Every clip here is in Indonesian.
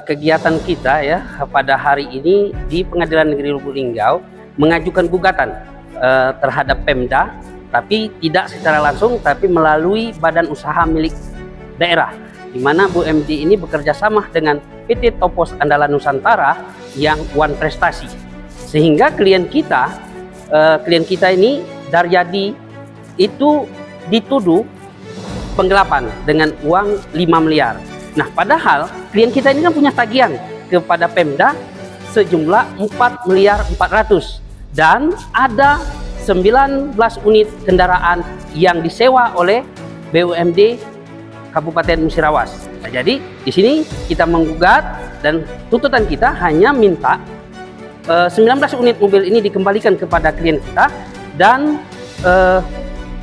kegiatan kita ya pada hari ini di Pengadilan Negeri Lubuk Linggau mengajukan gugatan terhadap Pemda, tapi tidak secara langsung, tapi melalui badan usaha milik daerah, di mana BUMD ini bekerja sama dengan PT Topos Andalan Nusantara yang One Prestasi, sehingga klien kita ini Daryadi itu dituduh penggelapan dengan uang 5 miliar. Nah, padahal klien kita ini kan punya tagihan kepada Pemda sejumlah 4 miliar 400 dan ada 19 unit kendaraan yang disewa oleh BUMD Kabupaten Musirawas. Nah, jadi di sini kita menggugat dan tuntutan kita hanya minta 19 unit mobil ini dikembalikan kepada klien kita dan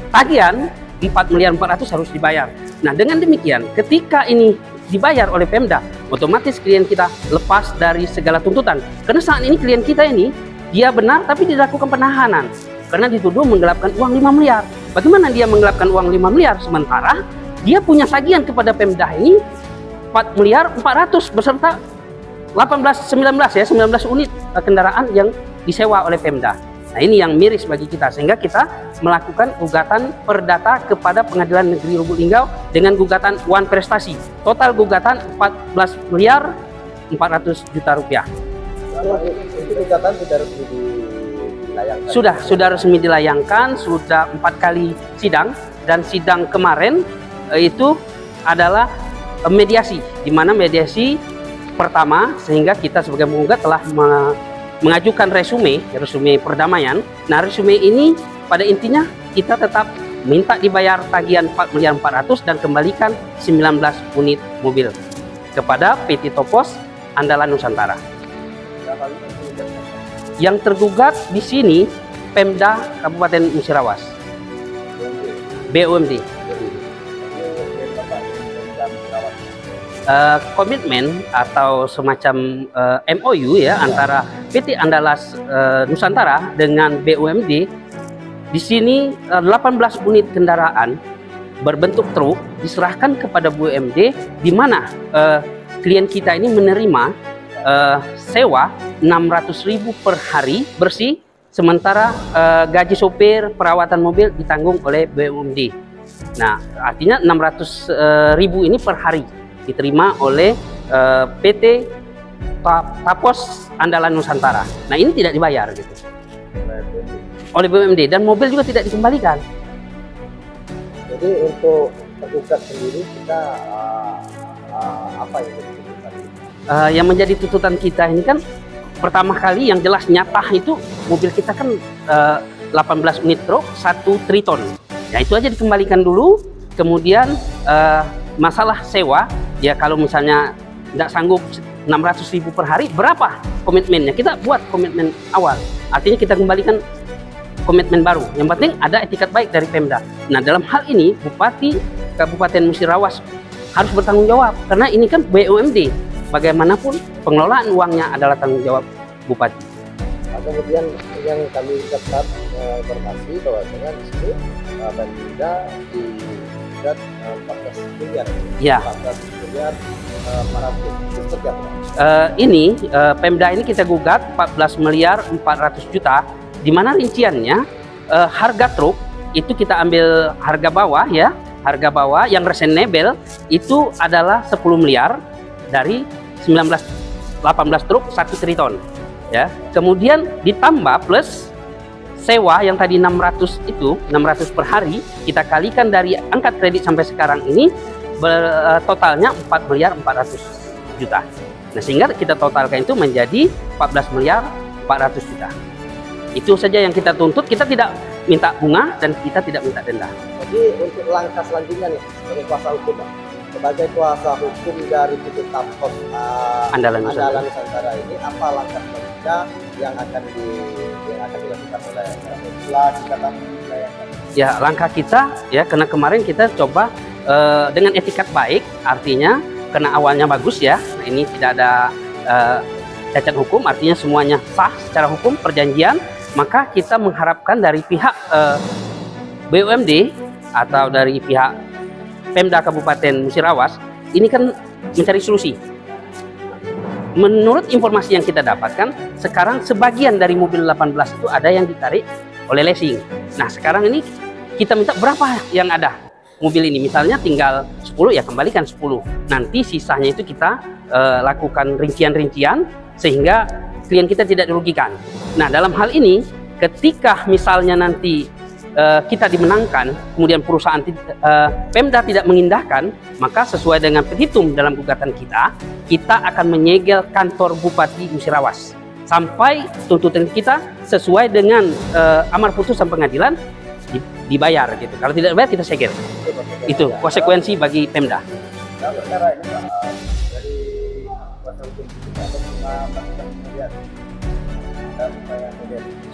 tagihan 4 miliar 400 harus dibayar. Nah, dengan demikian ketika ini dibayar oleh Pemda, otomatis klien kita lepas dari segala tuntutan. Karena saat ini klien kita ini dia benar tapi dilakukan penahanan karena dituduh menggelapkan uang 5 miliar. Bagaimana dia menggelapkan uang 5 miliar sementara dia punya tagihan kepada Pemda ini 4 miliar 400 beserta 19 unit kendaraan yang disewa oleh Pemda. Nah, ini yang miris bagi kita, sehingga kita melakukan gugatan perdata kepada Pengadilan Negeri Lubuk Linggau dengan gugatan One Prestasi. Total gugatan 14 miliar 400 juta rupiah. Itu gugatan sudah resmi dilayangkan? Sudah resmi dilayangkan, sudah 4 kali sidang, dan sidang kemarin itu adalah mediasi, di mana mediasi pertama, sehingga kita sebagai penggugat telah mengajukan resume perdamaian. Nah, resume ini pada intinya kita tetap minta dibayar tagihan 4 miliar 400 dan kembalikan 19 unit mobil kepada PT Topos Andalan Nusantara. Yang tergugat di sini Pemda Kabupaten Musirawas, BUMD. Komitmen atau semacam MOU ya antara PT Andalas Nusantara dengan BUMD. Di sini 18 unit kendaraan berbentuk truk diserahkan kepada BUMD, di mana klien kita ini menerima sewa 600.000 per hari bersih, sementara gaji sopir, perawatan mobil ditanggung oleh BUMD. Nah, artinya 600.000 ini per hari diterima oleh PT Topos Andalan Nusantara. Nah, ini tidak dibayar gitu oleh BUMD, dan mobil juga tidak dikembalikan. Jadi untuk tergugat sendiri kita apa yang dituntutan? Yang menjadi tuntutan kita ini kan pertama kali yang jelas nyata itu mobil kita kan 18 unit truk 1 triton. Ya, itu aja dikembalikan dulu. Kemudian masalah sewa, ya kalau misalnya tidak sanggup 600.000 per hari, berapa komitmennya? Kita buat komitmen awal, artinya kita kembalikan komitmen baru. Yang penting ada etikat baik dari Pemda. Nah, dalam hal ini Bupati Kabupaten Musirawas harus bertanggung jawab, karena ini kan BUMD. Bagaimanapun pengelolaan uangnya adalah tanggung jawab Bupati. Kemudian yang kami dapat informasi bahwasanya di sini Pemda di 14 miliar. Ya. 14 miliar 400. Seperti apa? Ini Pemda ini kita gugat 14 miliar 400 juta, di mana rinciannya harga truk itu kita ambil harga bawah ya, harga bawah yang reasonable itu adalah 10 miliar dari 18 truk 1 triton ya. Kemudian ditambah plus sewa yang tadi 600 itu 600 per hari, kita kalikan dari angkat kredit sampai sekarang ini totalnya 4 miliar 400 juta. Nah, sehingga kita totalkan itu menjadi 14 miliar 400 juta. Itu saja yang kita tuntut. Kita tidak minta bunga dan kita tidak minta denda. Jadi untuk langkah selanjutnya nih sebagai kuasa hukum, sebagai kuasa hukum dari PT Topos Andalan Nusantara ini, apa langkah selanjutnya yang akan dilakukan oleh setelah dikatakan? Ya, langkah kita ya, karena kemarin kita coba dengan etikat baik, artinya karena awalnya bagus ya, ini tidak ada cacat hukum, artinya semuanya sah secara hukum perjanjian, maka kita mengharapkan dari pihak BUMD atau dari pihak Pemda Kabupaten Musirawas ini kan mencari solusi. menurut informasi yang kita dapatkan, sekarang sebagian dari mobil 18 itu ada yang ditarik oleh leasing. Nah, sekarang ini kita minta berapa yang ada mobil ini. Misalnya tinggal 10, ya kembalikan 10. Nanti sisanya itu kita lakukan rincian-rincian sehingga klien kita tidak dirugikan. Nah, dalam hal ini, ketika misalnya nanti kita dimenangkan, kemudian perusahaan Pemda tidak mengindahkan, maka sesuai dengan petitum dalam gugatan kita akan menyegel kantor Bupati Musirawas sampai tuntutan kita sesuai dengan amar putusan pengadilan dibayar gitu. Kalau tidak dibayar kita segel. Itu konsekuensi bagi Pemda.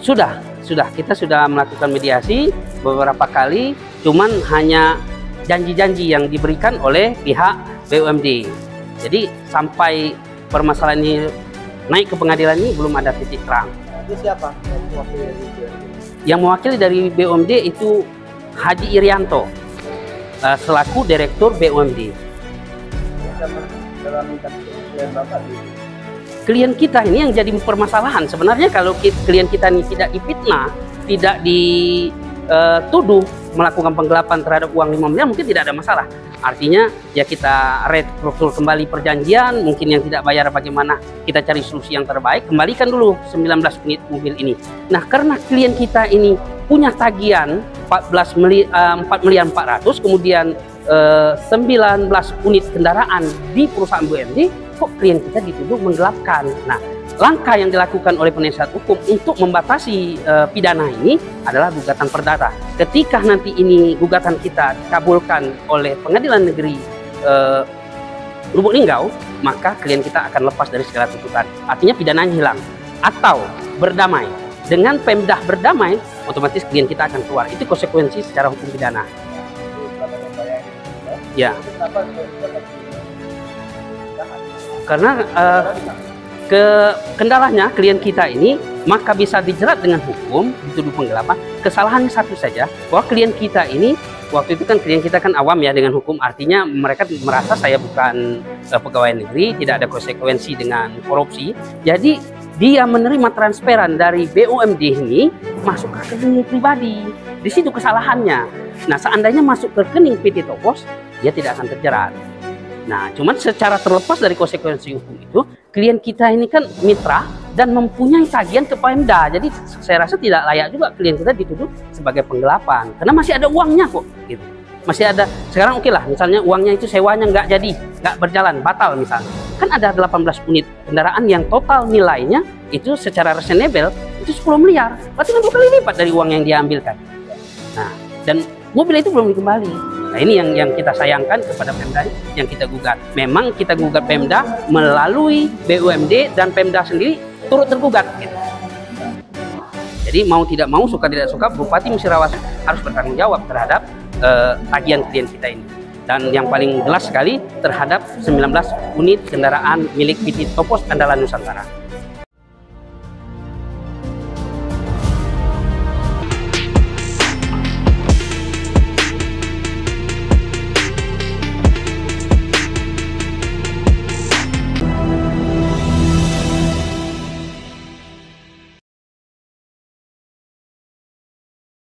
Sudah kita sudah melakukan mediasi beberapa kali, cuman hanya janji-janji yang diberikan oleh pihak BUMD. Jadi sampai permasalahan ini naik ke pengadilan ini belum ada titik terang. Itu siapa yang mewakili dari BUMD? Itu Haji Irianto selaku Direktur BUMD. Klien kita ini yang jadi permasalahan. Sebenarnya kalau klien kita ini tidak difitnah, tidak dituduh melakukan penggelapan terhadap uang 5 miliar, mungkin tidak ada masalah. Artinya ya kita restruktur kembali perjanjian, mungkin yang tidak bayar bagaimana kita cari solusi yang terbaik, kembalikan dulu 19 unit mobil ini. Nah, karena klien kita ini punya tagihan 4 miliar 400, kemudian 19 unit kendaraan di perusahaan BUMD, kok klien kita dituduh menggelapkan. Nah, langkah yang dilakukan oleh penasihat hukum untuk membatasi pidana ini adalah gugatan perdata. Ketika nanti ini gugatan kita dikabulkan oleh Pengadilan Negeri Lubuk Linggau, maka klien kita akan lepas dari segala tuntutan. Artinya pidananya hilang. Atau berdamai. Dengan Pemda berdamai, otomatis klien kita akan keluar. Itu konsekuensi secara hukum pidana. Ya. Karena kendalanya klien kita ini maka bisa dijerat dengan hukum, dituduh penggelapan. Kesalahannya satu saja, bahwa klien kita ini waktu itu kan klien kita kan awam ya dengan hukum, artinya mereka merasa saya bukan pegawai negeri, tidak ada konsekuensi dengan korupsi. Jadi dia menerima transferan dari BUMD ini masuk ke rekening pribadi. Di situ kesalahannya. Nah, seandainya masuk ke rekening PT Topos, dia tidak akan terjerat. Nah, cuman secara terlepas dari konsekuensi hukum itu, klien kita ini kan mitra dan mempunyai tagihan ke Pemda. Jadi saya rasa tidak layak juga klien kita dituduh sebagai penggelapan, karena masih ada uangnya kok, gitu. Masih ada. Sekarang oke lah, misalnya uangnya itu sewanya nggak jadi, nggak berjalan, batal misalnya. Kan ada 18 unit kendaraan yang total nilainya itu secara reasonable itu 10 miliar. Berarti kan 2 kali lipat dari uang yang dia ambilkan. Nah, dan mobil itu belum dikembali. Nah, ini yang kita sayangkan kepada Pemda yang kita gugat. Memang kita gugat Pemda melalui BUMD dan Pemda sendiri turut tergugat. Gitu. Jadi mau tidak mau, suka tidak suka, Bupati Musirawas harus bertanggung jawab terhadap tagihan klien kita ini. Dan yang paling jelas sekali terhadap 19 unit kendaraan milik PT Topos Andalan Nusantara.